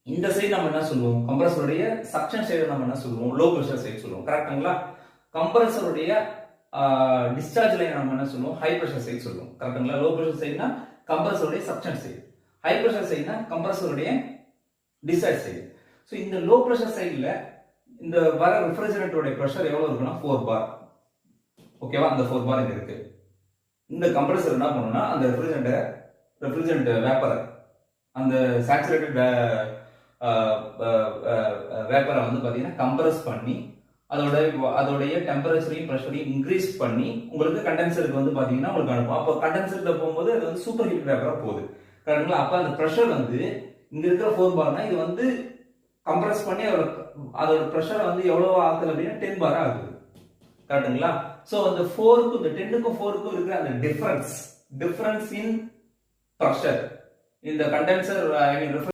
இந்த சைடு நம்ம என்ன சொல்லுவோம், கம்ப்ரஸருடைய சக்ஷன் சைடு நம்ம என்ன சொல்லுவோம், லோ பிரஷர் சைடு சொல்லுவோம். கரெக்ட்டுங்களா? கம்ப்ரஸருடைய டிஸ்சார்ஜ் லைன் நம்ம என்ன சொல்லுவோம், ஹை பிரஷர் சைடு சொல்லுவோம். கரெக்ட்டுங்களா? லோ பிரஷர் சைடுனா கம்ப்ரஸருடைய சக்ஷன் சைடு, ஹை பிரஷர் சைடுனா கம்ப்ரஸருடைய டிஸ்சார்ஜ் சைடு. ஸோ இந்த லோ பிரஷர் சைடுல இந்த வர ரெஃப்ரிஜரேட்டரோட பிரஷர் எவ்வளவு இருக்குன்னா 4 பார். ஓகேவா? அந்த 4 பார் இங்க இருக்கு. இந்த கம்ப்ரஸர் என்ன பண்ணும்னா அந்த ரெஃப்ரிஜரண்ட் வேப்பரை, அந்த சேச்சுரேட்டட் வேப்பரை வந்து பாத்தீங்கன்னா கம்ப்ரஸ் பண்ணி அதோடைய டெம்பரேச்சரையும் பிரஷரையும் இன்க்ரீஸ் பண்ணி உங்களுக்கு கண்டென்சருக்கு வந்து பாத்தீங்கன்னா உங்களுக்கு அனுப்பும். அப்போ கண்டென்சர்ல போகும்போது அது வந்து சூப்பர் ஹீட் வேப்பரா போகுது. கரெக்டுங்களா? அப்ப அந்த பிரஷர் வந்து இங்க இருக்கிற 4 பார்னா இது வந்து கம்ப்ரஸ் பண்ணி அதோட பிரஷரை வந்து எவ்வளவு ஆகுது அப்படின்னா 10 பாரா ஆகுது. கரெக்டுங்களா? சோ அந்த 4க்கும் இந்த 10க்கும் 4க்கும் இருக்கிற அந்த டிஃபரன்ஸ் இன் பிரஷர் இந்த கண்டென்சர் ஐ மீன்